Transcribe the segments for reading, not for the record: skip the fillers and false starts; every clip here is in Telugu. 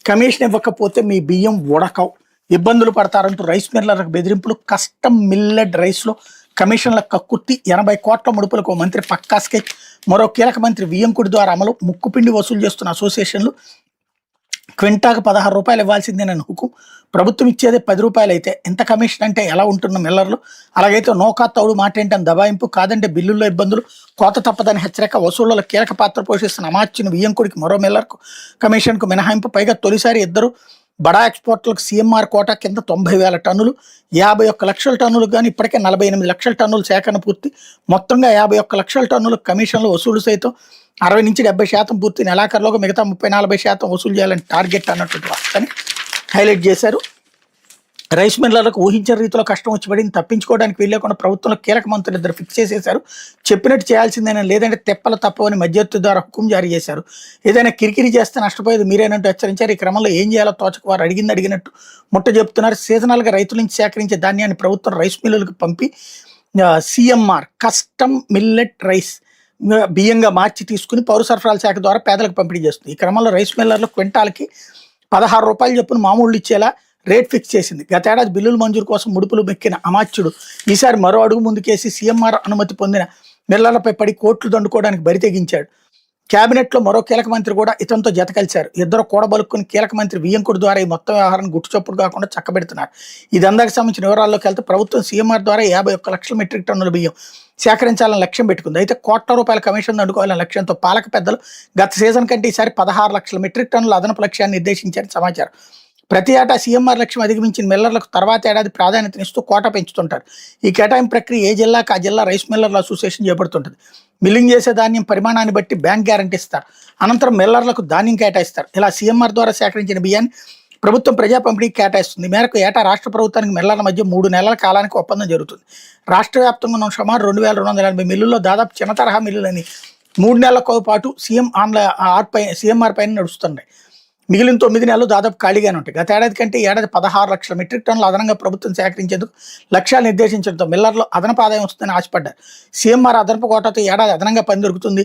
కమిషన్ ఇవ్వకపోతే మీ బియ్యం ఉడకవు, ఇబ్బందులు పడతారంటూ రైస్ మిల్లర్లకు బెదిరింపులు. కస్టమ్ మిల్లెట్ రైస్లో కమిషన్ల కక్కుర్తి. 80 కోట్ల ముడుపులకు మంత్రి పక్కా స్కెచ్. మరో కీలక మంత్రి వియ్యంకుడి ద్వారా అమలు. ముక్కుపిండి వసూలు చేస్తున్న అసోసియేషన్లు. క్వింటాకు 16 రూపాయలు ఇవ్వాల్సిందేనని హుకుం. ప్రభుత్వం ఇచ్చేదే 10 రూపాయలు అయితే ఇంత కమిషన్ అంటే ఎలా ఉంటున్న మిల్లర్లు? అలాగైతే నోకా తౌడు మాటేంటని దబాయింపు, కాదంటే బిల్లుల్లో ఇబ్బందులు, కోత తప్పదని హెచ్చరిక. వసూళ్లలో కీలక పాత్ర పోషిస్తున్న అమాత్యుని వియ్యంకుడికి మరో మిల్లర్కు కమిషన్కు మినహాయింపు. పైగా తొలిసారి ఇద్దరు బడా ఎక్స్పోర్ట్లకు సీఎంఆర్ కోటా కింద 90,000 టన్నులు, 51 లక్షల టన్నులు కానీ ఇప్పటికే 48 లక్షల టన్నులు సేకరణ పూర్తి. మొత్తంగా 51 లక్షల టన్నుల కమిషన్లు వసూలు సైతం 60 నుంచి 70% పూర్తి. నెలాఖరులోగా మిగతా 30-40% వసూలు చేయాలని టార్గెట్ అన్నటువంటి వార్తని హైలైట్ చేశారు. రైస్ మిల్లర్లకు ఊహించిన రీతిలో కష్టం వచ్చి పడింది. తప్పించుకోవడానికి వీల్లేకుండా ప్రభుత్వంలో కీలక మంత్రులు ఇద్దరు ఫిక్స్ చేసేశారు. చెప్పినట్టు చేయాల్సిందేనా, లేదంటే తెప్పలు తప్పవని మధ్యవర్తి ద్వారా హుకుం జారీ చేశారు. ఏదైనా కిరికిరి చేస్తే నష్టపోయేది మీరేనంటూ హెచ్చరించారు. ఈ క్రమంలో ఏం చేయాలో తోచక వారు అడిగినట్టు ముట్ట చెప్తున్నారు. సీజనల్గా రైతుల నుంచి సేకరించే ధాన్యాన్ని ప్రభుత్వం రైస్ మిల్లులకు పంపి సీఎంఆర్ కస్టమ్ మిల్లెట్ రైస్ బియ్యంగా మార్చి తీసుకుని పౌర సరఫరాల శాఖ ద్వారా పేదలకు పంపిణీ చేస్తుంది. ఈ క్రమంలో రైస్ మిల్లర్లు క్వింటాల్కి 16 రూపాయలు చొప్పున మామూళ్ళు ఇచ్చేలా రేట్ ఫిక్స్ చేసింది. గతేడాది బిల్లుల మంజూరు కోసం ముడుపులు మెక్కిన అమాత్యుడు ఈసారి మరో అడుగు ముందుకేసి సీఎంఆర్ అనుమతి పొందిన మిల్లర్లపై పడి కోట్లు దండుకోవడానికి బరి తెగించాడు. కేబినెట్లో మరో కీలక మంత్రి కూడా ఇతనితో జత కలిశారు. ఇద్దరు కూడబలుక్కుని కీలక మంత్రి వియ్యంకుడి ద్వారా ఈ మొత్తం వ్యవహారాన్ని గుట్టుచప్పుడు కాకుండా చక్కబెడుతున్నారు. ఇదందానికి సంబంధించిన వివరాల్లోకి వెళ్తే ప్రభుత్వం సీఎంఆర్ ద్వారా 51 లక్షల మెట్రిక్ టన్నుల బియ్యం సేకరించాలని లక్ష్యం పెట్టుకుంది. అయితే కోట్ల రూపాయల కమిషన్ దండుకోవాలనే లక్ష్యంతో పాలక పెద్దలు గత సీజన్ కంటే ఈసారి 16 లక్షల మెట్రిక్ టన్నుల అదనపు లక్ష్యాన్ని నిర్దేశించారని సమాచారం. ప్రతి ఏటా సీఎంఆర్ లక్ష్యం అధిగమించిన మిల్లర్లకు తర్వాత ఏడాది ప్రాధాన్యతనిస్తూ కోటా పెంచుతుంటారు. ఈ కేటాయింపు ప్రక్రియ ఏ జిల్లాకు ఆ జిల్లా రైస్ మిల్లర్ల అసోసియేషన్ చేపడుతుంటుంది. మిల్లింగ్ చేసే ధాన్యం పరిమాణాన్ని బట్టి బ్యాంక్ గ్యారంటీ ఇస్తారు. అనంతరం మిల్లర్లకు ధాన్యం కేటాయిస్తారు. ఇలా సీఎంఆర్ ద్వారా సేకరించిన బియ్యాన్ని ప్రభుత్వం ప్రజా పంపిణీకి కేటాయిస్తుంది. ఈ మేరకు ఏటా రాష్ట్ర ప్రభుత్వానికి మిల్లర్ల మధ్య 3 నెలల కాలానికి ఒప్పందం జరుగుతుంది. రాష్ట్ర వ్యాప్తంగా ఉన్న సుమారు 2280 మిల్లుల్లో దాదాపు చిన్న తరహా మిల్లులని 3 నెలల పాటు సీఎంఆర్ పైన నడుస్తున్నాయి. మిగిలిన 9 నెలలు దాదాపు ఖాళీగానే ఉంటాయి. గత ఏడాది కంటే ఏడాది 16 లక్షల మెట్రిక్ టన్నులు అదనంగా ప్రభుత్వం సేకరించేందుకు లక్ష్యాలు నిర్దేశించడంతో మిల్లర్లు అదనపు ఆదాయం వస్తుందని ఆశపడ్డారు. సీఎంఆర్ అదనపు కోటాతో ఏడాది అదనంగా పని దొరుకుతుంది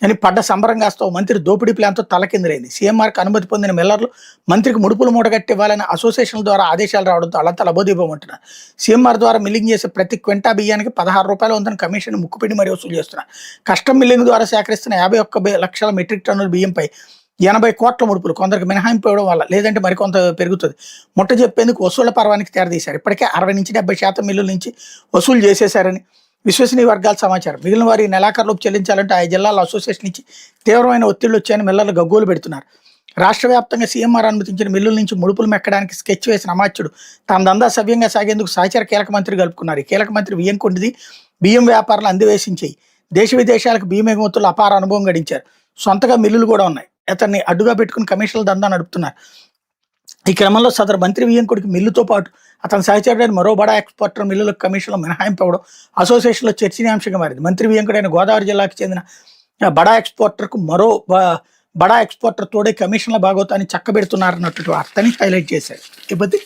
అని పడ్డ సంబరంగాస్తో మంత్రి దోపిడీ ప్లాన్తో తలకిందులైంది. సీఎంఆర్కి అనుమతి పొందిన మిల్లర్లు మంత్రికి ముడుపులు మూటగట్టి ఇవ్వాలని అసోసియేషన్ల ద్వారా ఆదేశాలు రావడంతో అలంతా లబోదీపమంటున్నారు. సీఎంఆర్ ద్వారా మిల్లింగ్ చేసే ప్రతి క్వింటా బియ్యానికి 16 రూపాయలు ఉందని కమిషన్ ముక్కుపిండి మరీ వసూలు చేస్తున్నారు. కస్టమ్ మిల్లింగ్ ద్వారా సేకరిస్తున్న 51 లక్షల మెట్రిక్ టన్నుల బియ్యంపై 80 కోట్ల ముడుపులు కొందరికి మినహాయింపు ఇవ్వడం వల్ల, లేదంటే మరికొంత పెరుగుతుంది. ముట్ట చెప్పేందుకు వసూళ్ల పర్వానికి తెరదీశారు. ఇప్పటికే 60 నుంచి 70% మిల్లుల నుంచి వసూలు చేసేశారని విశ్వసనీయ వర్గాల సమాచారం. మిగిలిన వారి నెలాఖరులోపు చెల్లించాలంటే ఆ జిల్లాల అసోసియేషన్ నుంచి తీవ్రమైన ఒత్తిళ్లు వచ్చాయని మిల్లర్లు గగ్గోలు పెడుతున్నారు. రాష్ట్ర వ్యాప్తంగా సీఎంఆర్ అనుమతించిన మిల్లుల నుంచి ముడుపులు మెక్కడానికి స్కెచ్ వేసిన అమాత్యుడు తన దందా సవ్యంగా సాగేందుకు సహచర కీలక మంత్రి కలుపుకున్నారు. ఈ కీలక మంత్రి వియ్యంకుడిది బియ్యం వ్యాపారాలు అందివేసించాయి. దేశ విదేశాలకు బియ్యం ఎగుమతుల్లో అపార అనుభవం గడించారు. సొంతగా మిల్లులు కూడా ఉన్నాయి. అతన్ని అడ్డుగా పెట్టుకుని కమిషన్ల దందా నడుపుతున్నారు. ఈ క్రమంలో సదరు మంత్రి వియ్యంకుడికి మిల్లుతో పాటు అతని సహచరుడైన మరో బడా ఎక్స్పోర్టర్ మిల్లులకు కమిషన్లో మినహాయింపు ఇవ్వడం అసోసియేషన్లో చర్చనీయాంశంగా మారింది. మంత్రి వియ్యంకుడైన గోదావరి జిల్లాకు చెందిన బడా ఎక్స్పోర్టర్కు మరో బడా ఎక్స్పోర్టర్ తోడే కమిషన్ల భాగోతాన్ని చక్కబెడుతున్నారన్నట్టు వార్తని హైలైట్ చేశారు. ఇబ్బంది